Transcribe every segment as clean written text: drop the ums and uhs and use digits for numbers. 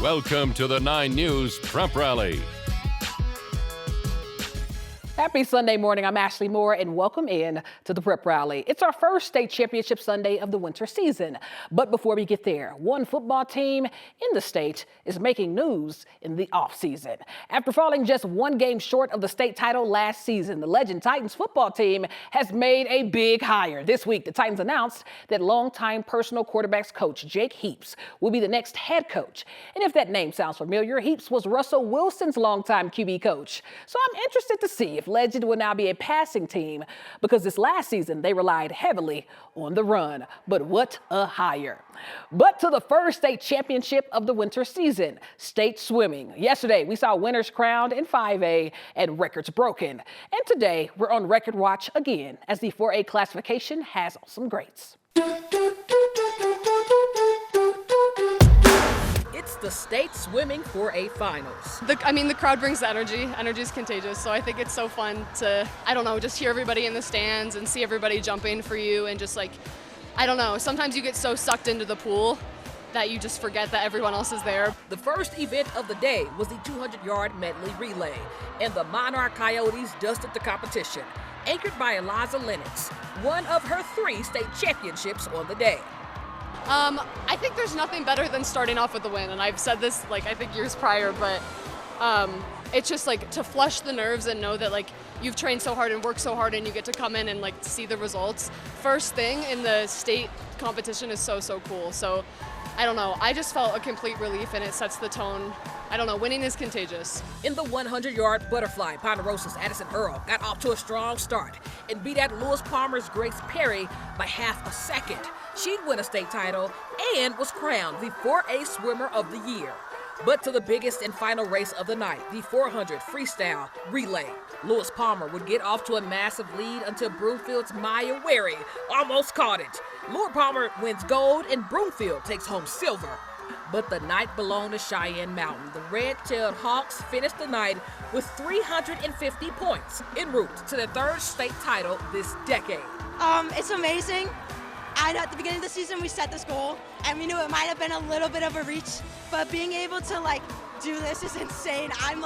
Welcome to the 9 News Prep Rally. Happy Sunday morning. I'm Ashley Moore, and welcome in to the Prep Rally. It's our first state championship Sunday of the winter season. But before we get there, one football team in the state is making news in the offseason. After falling just one game short of the state title last season, the Legend Titans football team has made a big hire. This week, the Titans announced that longtime personal quarterbacks coach Jake Heaps will be the next head coach. And if that name sounds familiar, Heaps was Russell Wilson's longtime QB coach. So I'm interested to see if Legend will now be a passing team, because this last season they relied heavily on the run. But what a hire. But to the first state championship of the winter season, state swimming. Yesterday we saw winners crowned in 5A and records broken. And today we're on record watch again as the 4A classification has some greats. It's the state swimming 4A finals. The crowd brings the energy. Energy is contagious, so I think it's so fun to, just hear everybody in the stands and see everybody jumping for you, and just sometimes you get so sucked into the pool that you just forget that everyone else is there. The first event of the day was the 200-yard medley relay, and the Monarch Coyotes dusted the competition, anchored by Eliza Lennox, one of her 3 state championships on the day. I think there's nothing better than starting off with a win, and I've said this I think years prior, but it's just to flush the nerves and know that you've trained so hard and worked so hard, and you get to come in and see the results first thing in the state competition is so cool. So I just felt a complete relief, and it sets the tone. Winning is contagious. In the 100-yard butterfly, Ponderosa's Addison Earl got off to a strong start and beat out Lewis Palmer's Grace Perry by half a second. She'd win a state title and was crowned the 4A Swimmer of the Year. But to the biggest and final race of the night, the 400 freestyle relay. Lewis Palmer would get off to a massive lead until Broomfield's Maya Wary almost caught it. Lord Palmer wins gold and Broomfield takes home silver. But the night belonged to Cheyenne Mountain. The Red-tailed Hawks finished the night with 350 points en route to their 3rd state title this decade. It's amazing. I know at the beginning of the season we set this goal, and we knew it might have been a little bit of a reach, but being able to do this is insane. I'm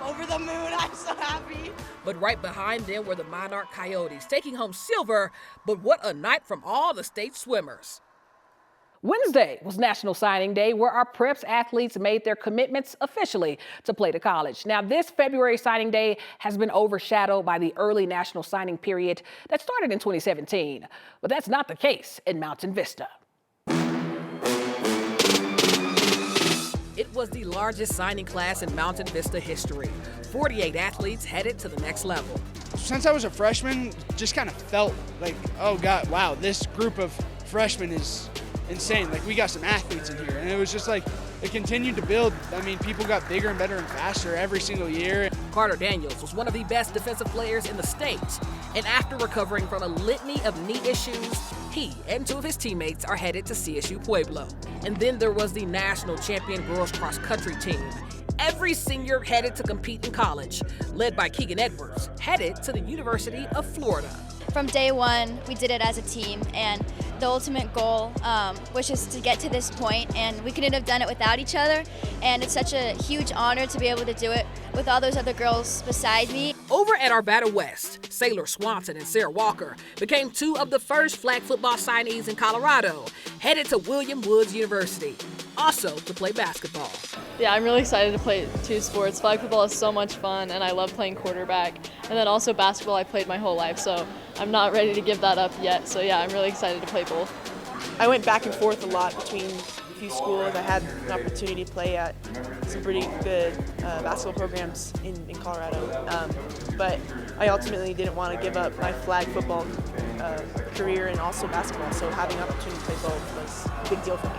over the moon. I'm so happy. But right behind them were the Monarch Coyotes, taking home silver. But what a night from all the state swimmers. Wednesday was National Signing Day, where our Preps athletes made their commitments officially to play to college. Now, this February signing day has been overshadowed by the early national signing period that started in 2017. But that's not the case in Mountain Vista. It was the largest signing class in Mountain Vista history. 48 athletes headed to the next level. Since I was a freshman, just kind of felt oh God, wow, this group of freshmen is insane. We got some athletes in here, and it was just it continued to build. People got bigger and better and faster every single year. Carter Daniels was one of the best defensive players in the state, and after recovering from a litany of knee issues, he and 2 of his teammates are headed to CSU Pueblo. And then there was the national champion girls cross country team. Every senior headed to compete in college, led by Keegan Edwards, headed to the University of Florida. From day one, we did it as a team, and the ultimate goal was just to get to this point, and we couldn't have done it without each other, and it's such a huge honor to be able to do it with all those other girls beside me. Over at Arvada West, Saylor Swanson and Sarah Walker became 2 of the first flag football signees in Colorado, headed to William Woods University, also to play basketball. Yeah, I'm really excited to play 2 sports. Flag football is so much fun, and I love playing quarterback. And then also basketball I played my whole life, so I'm not ready to give that up yet. So yeah, I'm really excited to play both. I went back and forth a lot between a few schools. I had an opportunity to play at some pretty good basketball programs in Colorado. But I ultimately didn't want to give up my flag football career and also basketball. So having an opportunity to play both was a big deal for me.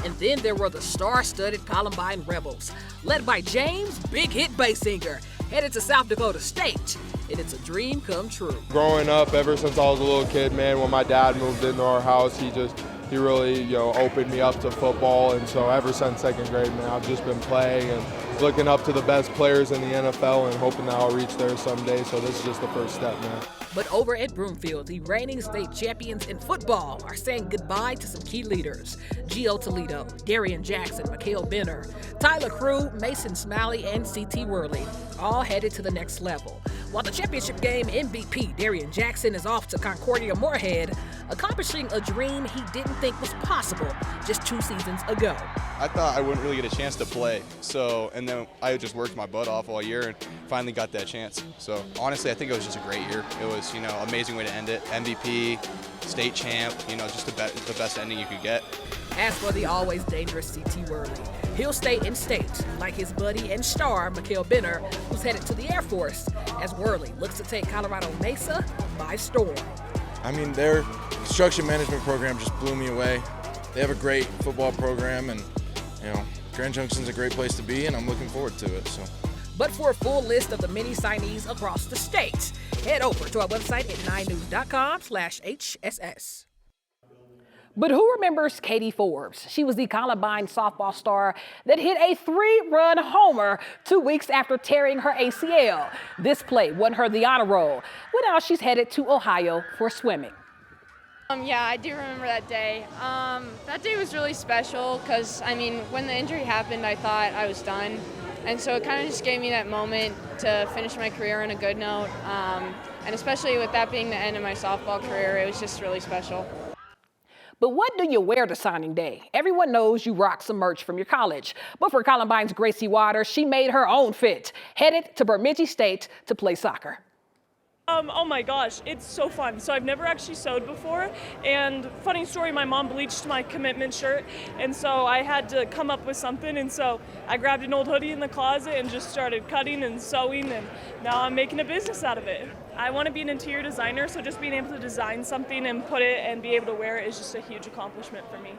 And then there were the star-studded Columbine Rebels, led by James Big Hit Basinger, headed to South Dakota State. And it's a dream come true. Growing up, ever since I was a little kid, man, when my dad moved into our house, he just he really, opened me up to football. And so ever since second grade, man, I've just been playing and looking up to the best players in the NFL and hoping that I'll reach there someday. So this is just the first step, man. But over at Broomfield, the reigning state champions in football are saying goodbye to some key leaders. Gio Toledo, Darian Jackson, Mikhail Benner, Tyler Crew, Mason Smalley, and C.T. Worley, all headed to the next level. While the championship game MVP, Darian Jackson, is off to Concordia Moorhead, accomplishing a dream he didn't think was possible just 2 seasons ago. I thought I wouldn't really get a chance to play, and then I just worked my butt off all year and finally got that chance. So honestly, I think it was just a great year. It was, amazing way to end it. MVP, state champ, just the best ending you could get. As for the always dangerous C.T. Worley, he'll stay in state, like his buddy and star, Mikhail Benner, who's headed to the Air Force, as Worley looks to take Colorado Mesa by storm. I mean, their construction management program just blew me away. They have a great football program, and, Grand Junction's a great place to be, and I'm looking forward to it. So. But for a full list of the many signees across the state, head over to our website at 9news.com/HSS. But who remembers Katie Forbes? She was the Columbine softball star that hit a 3-run homer 2 weeks after tearing her ACL. This play won her the honor roll. Well, now she's headed to Ohio for swimming. Yeah, I do remember that day. That day was really special because, when the injury happened, I thought I was done. And so it kind of just gave me that moment to finish my career on a good note. And especially with that being the end of my softball career, it was just really special. But what do you wear to signing day? Everyone knows you rock some merch from your college. But for Columbine's Gracie Waters, she made her own fit, headed to Bemidji State to play soccer. Oh my gosh, it's so fun. So I've never actually sewed before, and funny story, my mom bleached my commitment shirt, and so I had to come up with something, and so I grabbed an old hoodie in the closet and just started cutting and sewing, and now I'm making a business out of it. I want to be an interior designer, so just being able to design something and put it and be able to wear it is just a huge accomplishment for me.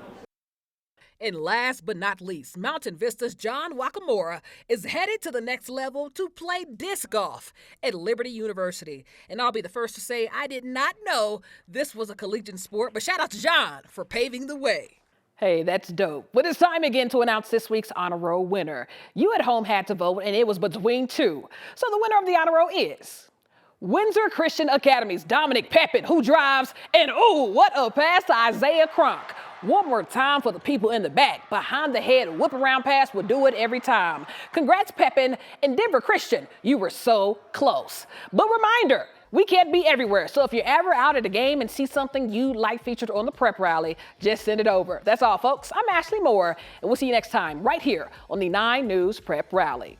And last but not least, Mountain Vista's John Wakamura is headed to the next level to play disc golf at Liberty University. And I'll be the first to say I did not know this was a collegiate sport, but shout out to John for paving the way. Hey, that's dope. But it's time again to announce this week's Honor Roll winner. You at home had to vote, and it was between 2. So the winner of the Honor Roll is Windsor Christian Academy's Dominic Pepin, who drives, and ooh, what a pass to Isaiah Cronk. One more time for the people in the back. Behind the head whip around pass will do it every time. Congrats, Pepin and Denver Christian. You were so close. But reminder, we can't be everywhere. So if you're ever out at a game and see something you like featured on the Prep Rally, just send it over. That's all, folks. I'm Ashley Moore, and we'll see you next time right here on the 9 News Prep Rally.